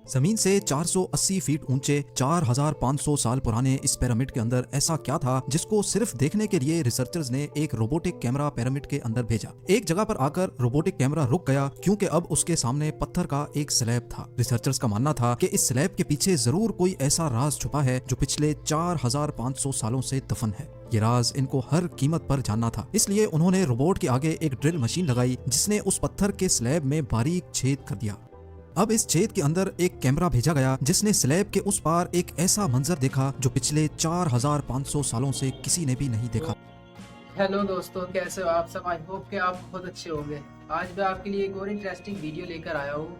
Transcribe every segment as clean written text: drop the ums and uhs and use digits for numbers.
जमीन से 480 फीट ऊंचे 4500 साल पुराने इस पिरामिड के अंदर ऐसा क्या था जिसको सिर्फ देखने के लिए रिसर्चर्स ने एक रोबोटिक कैमरा पिरामिड के अंदर भेजा। एक जगह पर आकर रोबोटिक कैमरा रुक गया क्योंकि अब उसके सामने पत्थर का एक स्लैब था। रिसर्चर्स का मानना था कि इस स्लैब के पीछे जरूर कोई ऐसा राज छुपा है जो पिछले 4500 सालों से दफन है। ये राज इनको हर कीमत पर जानना था, इसलिए उन्होंने रोबोट के आगे एक ड्रिल मशीन लगाई जिसने उस पत्थर के स्लैब में बारीक छेद कर दिया। अब इस छेद के अंदर एक कैमरा भेजा गया जिसने स्लैब के उस पार एक ऐसा मंजर देखा जो पिछले 4500 सालों से किसी ने भी नहीं देखा। हेलो दोस्तों, कैसे हो आप सब? आई होप कि आप बहुत अच्छे होंगे। आज मैं आपके लिए एक और इंटरेस्टिंग वीडियो लेकर आया हूँ,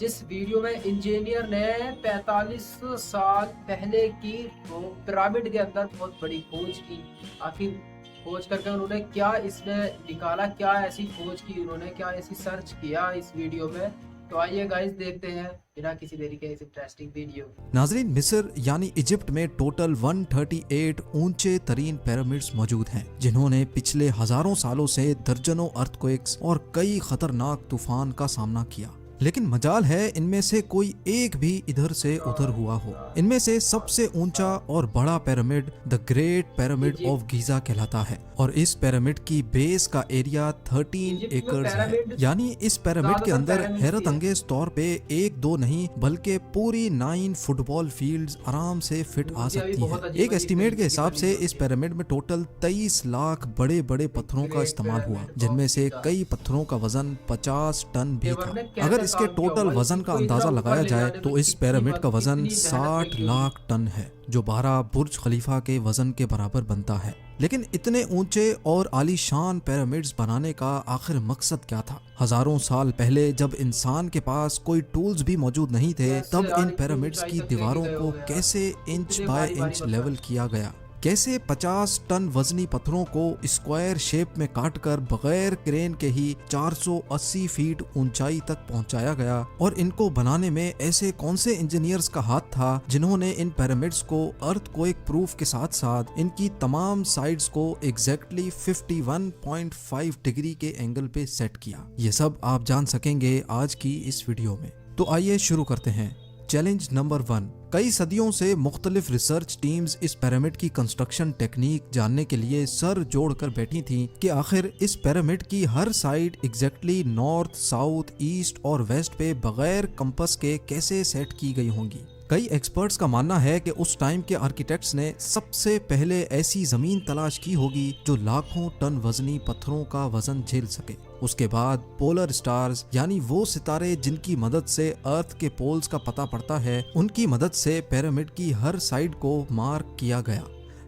जिस वीडियो में इंजीनियर ने 4500 साल पहले की पिरामिड के अंदर बहुत बड़ी खोज की। आखिर खोज करके उन्होंने क्या इसमें निकाला, क्या ऐसी खोज की उन्होंने, क्या ऐसी सर्च किया इस वीडियो में। तो आइए गाइस देखते हैं बिना किसी देरी के इस इंटरेस्टिंग वीडियो। नाजरीन, मिस्र यानी इजिप्ट में टोटल 138 ऊंचे तरीन पिरामिड्स मौजूद हैं जिन्होंने पिछले हजारों सालों से दर्जनों अर्थक्वेक्स और कई खतरनाक तूफान का सामना किया, लेकिन मजाल है इनमें से कोई एक भी इधर से उधर हुआ हो। इनमें से सबसे ऊंचा और बड़ा pyramid the great pyramid of Giza कहलाता है और इस पिरामिड की बेस का एरिया 13 एकड़ है। यानी इस पिरामिड के अंदर हैरत अंगेज तौर पे एक दो नहीं बल्कि पूरी 9 फुटबॉल फील्ड्स आराम से फिट आ सकती है। एक एस्टिमेट के हिसाब से इस पिरामिड में टोटल 23 लाख बड़े बड़े पत्थरों का इस्तेमाल हुआ, जिनमें से कई पत्थरों का वजन 50 टन भी था। अगर इसके टोटल वजन का अंदाजा लगाया जाए तो इस पिरामिड का वजन 60 लाख टन है, जो 12 बुर्ज खलीफा के वजन के बराबर बनता है। लेकिन इतने ऊंचे और आलीशान पिरामिड्स बनाने का आखिर मकसद क्या था? हजारों साल पहले जब इंसान के पास कोई टूल्स भी मौजूद नहीं थे, तब इन पिरामिड्स की दीवारों को कैसे इंच बाय इंच लेवल किया गया? कैसे 50 टन वजनी पत्थरों को स्क्वायर शेप में काटकर बगैर क्रेन के ही 480 फीट ऊंचाई तक पहुंचाया गया? और इनको बनाने में ऐसे कौन से इंजीनियर्स का हाथ था जिन्होंने इन पिरामिड्स को अर्थक्वेक प्रूफ के साथ साथ इनकी तमाम साइड्स को एग्जैक्टली 51.5 डिग्री के एंगल पे सेट किया? ये सब आप जान सकेंगे आज की इस वीडियो में। तो आइए शुरू करते हैं। Challenge number 1। कई सदियों से मुख्तलिफ रिसर्च टीम्स इस पिरामिड की कंस्ट्रक्शन टेक्निक जानने के लिए सर जोड़कर बैठी थीं कि आखिर इस पिरामिड की हर side exactly north, south, east और वेस्ट पे बगैर कंपास के कैसे सेट की गई होंगी। कई एक्सपर्ट्स का मानना है कि उस टाइम के आर्किटेक्ट्स ने सबसे पहले ऐसी जमीन तलाश की होगी जो लाखों टन वजनी पत्थरों का वजन झेल सके। उसके बाद पोलर स्टार्स यानी वो सितारे जिनकी मदद से अर्थ के पोल्स का पता पड़ता है, उनकी मदद से पिरामिड की हर साइड को मार्क किया गया।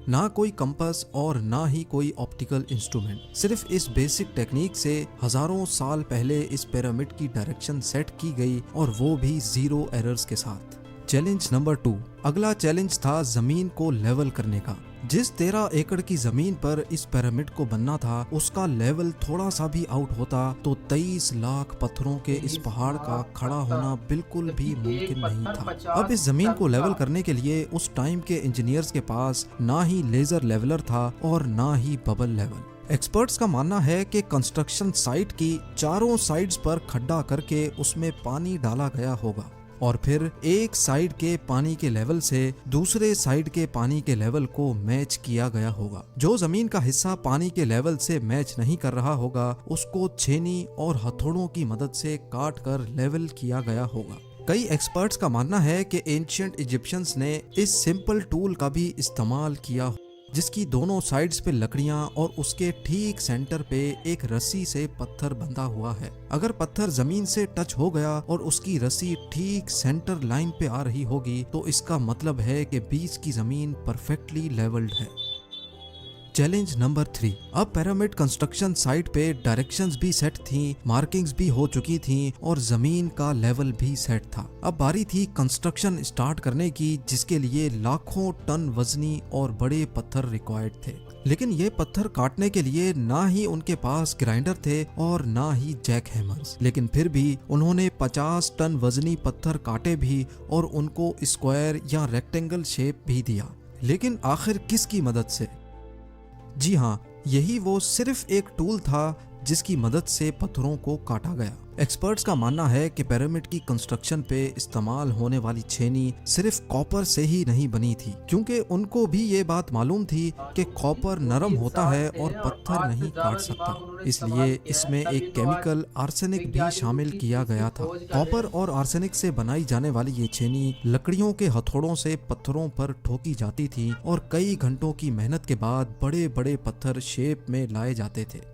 ना कोई कंपास और ना ही ऑप्टिकल ऑप्टिकल इंस्ट्रूमेंट, सिर्फ इस बेसिक टेक्निक से हजारों साल पहले इस पिरामिड की डायरेक्शन सेट की गई और वो भी 0 एरर्स के साथ। Challenge number 2। अगला चैलेंज था जमीन को लेवल करने का। जिस 13 एकड़ की जमीन पर इस पिरामिड को बनना था, उसका लेवल थोड़ा सा भी आउट होता तो 23 लाख पत्थरों के इस पहाड़ का खड़ा होना बिल्कुल भी मुमकिन नहीं था। अब इस जमीन को लेवल करने के लिए उस टाइम के इंजीनियर्स के पास ना ही लेजर लेवलर था और ना ही बबल लेवल। एक्सपर्ट्स का मानना है कि कंस्ट्रक्शन साइट की चारों साइड्स पर खड्डा करके उसमें पानी डाला गया होगा और फिर एक साइड के पानी के लेवल से दूसरे साइड के पानी के लेवल को मैच किया गया होगा। जो जमीन का हिस्सा पानी के लेवल से मैच नहीं कर रहा होगा, उसको छेनी और हथौड़ों की मदद से काट कर लेवल किया गया होगा। कई एक्सपर्ट्स का मानना है कि एंशिएंट इजिप्शियंस ने इस सिंपल टूल का भी इस्तेमाल किया, जिसकी दोनों साइड्स पे लकड़ियां और उसके ठीक सेंटर पे एक रस्सी से पत्थर बंधा हुआ है। अगर पत्थर जमीन से टच हो गया और उसकी रस्सी ठीक सेंटर लाइन पे आ रही होगी तो इसका मतलब है कि बीच की जमीन परफेक्टली लेवल्ड है। Challenge number 3। अब पिरामिड कंस्ट्रक्शन साइट पे डायरेक्शंस भी सेट थी, मार्किंग्स भी हो चुकी थी और जमीन का लेवल भी सेट था। अब बारी थी कंस्ट्रक्शन स्टार्ट करने की, जिसके लिए लाखों टन वजनी और बड़े पत्थर रिक्वायर्ड थे। लेकिन ये पत्थर काटने के लिए ना ही उनके पास ग्राइंडर थे और ना ही जैक हैमर्स, लेकिन फिर भी उन्होंने 50 टन वजनी पत्थर काटे भी और उनको स्क्वायर या रेक्टेंगल शेप भी दिया। लेकिन आखिर किसकी मदद से? जी हाँ, यही वो सिर्फ एक टूल था जिसकी मदद से पत्थरों को काटा गया। एक्सपर्ट्स का मानना है कि पिरामिड की कंस्ट्रक्शन पे इस्तेमाल होने वाली छेनी सिर्फ कॉपर से ही नहीं बनी थी, क्योंकि उनको भी ये बात मालूम थी कि कॉपर नरम होता है और पत्थर नहीं काट सकता, इसलिए इसमें एक केमिकल आर्सेनिक भी शामिल किया गया था। कॉपर और आर्सेनिक से बनाई जाने वाली ये छेनी लकड़ियों के हथौड़ों से पत्थरों पर ठोकी जाती थी और कई घंटों की मेहनत के बाद बड़े बड़े पत्थर शेप में लाए जाते थे।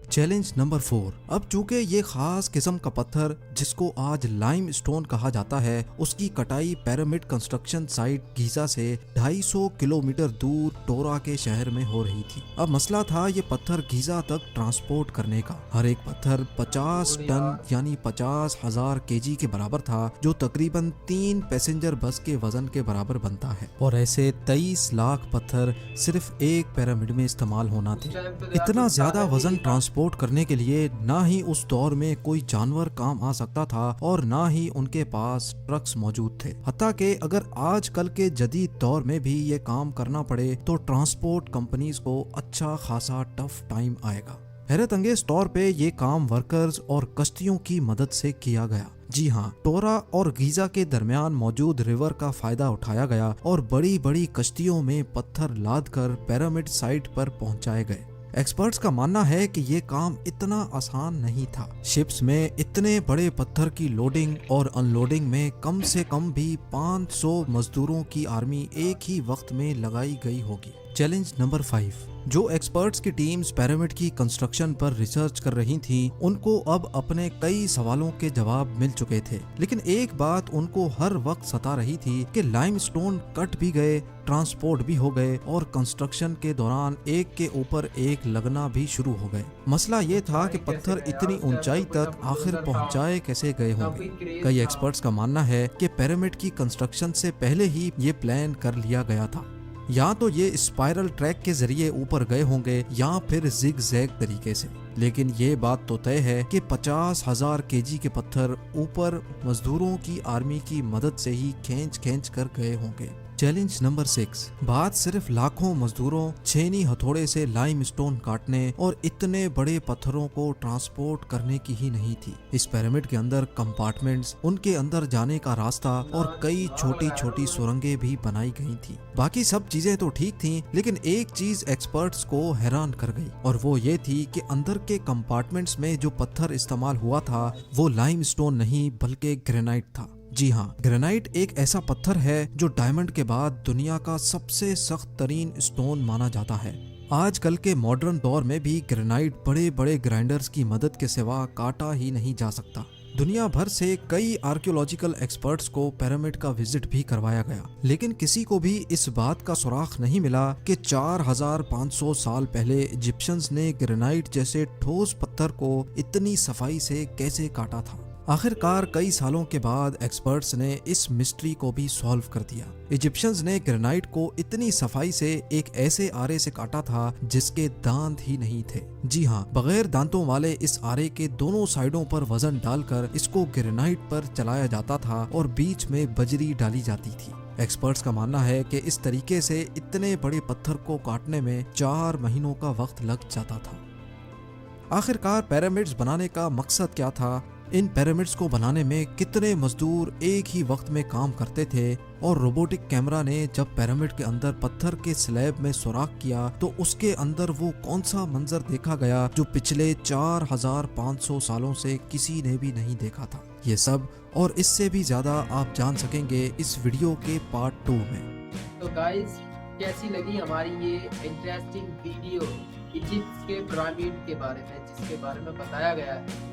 Challenge number 4। अब चूंकि ये खास किस्म का पत्थर जिसको आज लाइम स्टोन कहा जाता है, उसकी कटाई पिरामिड कंस्ट्रक्शन साइट गीजा से 250 किलोमीटर दूर टोरा के शहर में हो रही थी। अब मसला था ये पत्थर गीजा तक ट्रांसपोर्ट करने का। हर एक पत्थर 50 टन यानी 50,000 केजी के बराबर था, जो तकरीबन 3 पैसेंजर बस के वजन के बराबर बनता है। और ऐसे 23 लाख पत्थर सिर्फ एक पिरामिड में इस्तेमाल होना थे। इतना ज्यादा वजन ट्रांसपोर्ट करने के लिए ना ही उस दौर में कोई जानवर काम आ सकता था और ना ही उनके पास ट्रक्स मौजूद थे। हत्ता कि अगर आजकल के जदीद दौर में भी ये काम करना पड़े तो ट्रांसपोर्ट कंपनीज को अच्छा खासा टफ टाइम आएगा। हैरत अंगेज तौर पे ये काम वर्कर्स और कश्तियों की मदद से किया गया। जी हाँ, टोरा और गीजा के दरमियान मौजूद रिवर का फायदा उठाया गया और बड़ी बड़ी कश्तियों में पत्थर लाद कर पिरामिड साइट पर पहुंचाए गए। एक्सपर्ट्स का मानना है कि ये काम इतना आसान नहीं था। शिप्स में इतने बड़े पत्थर की लोडिंग और अनलोडिंग में कम से कम भी 500 मजदूरों की आर्मी एक ही वक्त में लगाई गई होगी। Challenge number 5। जो एक्सपर्ट्स की टीम्स पिरामिड की कंस्ट्रक्शन पर रिसर्च कर रही थी, उनको अब अपने कई सवालों के जवाब मिल चुके थे, लेकिन एक बात उनको हर वक्त सता रही थी कि लाइमस्टोन कट भी गए, ट्रांसपोर्ट भी हो गए और कंस्ट्रक्शन के दौरान एक के ऊपर एक लगना भी शुरू हो गए। मसला ये था कि पत्थर इतनी ऊंचाई तक आखिर पहुंचाए कैसे गए होंगे। कई एक्सपर्ट्स का मानना है कि पिरामिड की कंस्ट्रक्शन से पहले ही ये प्लान कर लिया गया था। या तो ये स्पाइरल ट्रैक के जरिए ऊपर गए होंगे या फिर जिग जैग तरीके से, लेकिन ये बात तो तय है कि 50,000 केजी के पत्थर ऊपर मजदूरों की आर्मी की मदद से ही खींच कर गए होंगे। Challenge number 6। बात सिर्फ लाखों मजदूरों छेनी हथौड़े से लाइमस्टोन काटने और इतने बड़े पत्थरों को ट्रांसपोर्ट करने की ही नहीं थी। इस पिरामिड के अंदर कंपार्टमेंट्स, उनके अंदर जाने का रास्ता और कई छोटी छोटी सुरंगें भी बनाई गई थी। बाकी सब चीजें तो ठीक थी, लेकिन एक चीज एक्सपर्ट्स को हैरान कर गई और वो ये थी कि अंदर के कंपार्टमेंट्स में जो पत्थर इस्तेमाल हुआ था वो लाइमस्टोन नहीं बल्कि ग्रेनाइट था। जी हाँ, ग्रेनाइट एक ऐसा पत्थर है जो डायमंड के बाद दुनिया का सबसे सख्त तरीन स्टोन माना जाता है। आजकल के मॉडर्न दौर में भी ग्रेनाइट बड़े बड़े ग्राइंडर्स की मदद के सिवा काटा ही नहीं जा सकता। दुनिया भर से कई आर्कियोलॉजिकल एक्सपर्ट्स को पिरामिड का विजिट भी करवाया गया, लेकिन किसी को भी इस बात का सुराग नहीं मिला कि 4500 साल पहले इजिप्शियंस ने ग्रेनाइट जैसे ठोस पत्थर को इतनी सफाई से कैसे काटा था। आखिरकार कई सालों के बाद एक्सपर्ट्स ने इस मिस्ट्री को भी सॉल्व कर दिया। इजिप्शियंस ने ग्रेनाइट को इतनी सफाई से एक ऐसे आरे से काटा था जिसके दांत ही नहीं थे। जी हाँ, बगैर दांतों वाले इस आरे के दोनों साइडों पर वजन डालकर इसको ग्रेनाइट पर चलाया जाता था और बीच में बजरी डाली जाती थी। एक्सपर्ट्स का मानना है कि इस तरीके से इतने बड़े पत्थर को काटने में 4 महीनों का वक्त लग जाता था। आखिरकार पिरामिड्स बनाने का मकसद क्या था? इन पिरामिड्स को बनाने में कितने मजदूर एक ही वक्त में काम करते थे? और रोबोटिक कैमरा ने जब पिरामिड के अंदर पत्थर के स्लैब में सुराख किया तो उसके अंदर वो कौन सा मंजर देखा गया जो पिछले 4500 सालों से किसी ने भी नहीं देखा था? ये सब और इससे भी ज्यादा आप जान सकेंगे इस वीडियो के पार्ट 2 में। तो गाइस, कैसी लगी हमारी ये इंटरेस्टिंग वीडियो इजिप्ट के पिरामिड के बारे में, जिसके बारे में बताया गया है?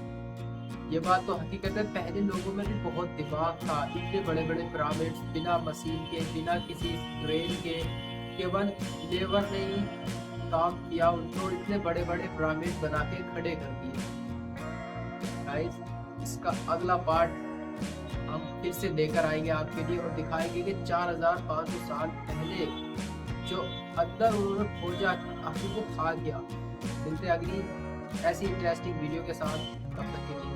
ये बात तो हकीकत है, पहले लोगों में भी बहुत दिमाग था। इतने बड़े बड़े पिरामिड्स बिना मशीन के, बिना किसी क्रेन के, केवल लेबर ने ही काम किया, उनको इतने बड़े बड़े पिरामिड बना के खड़े कर दिए। गाइस, इसका अगला पार्ट हम फिर से लेकर आएंगे आपके लिए और दिखाएंगे कि 4500 साल पहले जो अंदर उन्होंने खोजा आखिर वो खा गया। मिलते अगली ऐसी इंटरेस्टिंग वीडियो के साथ, तब तक के लिए।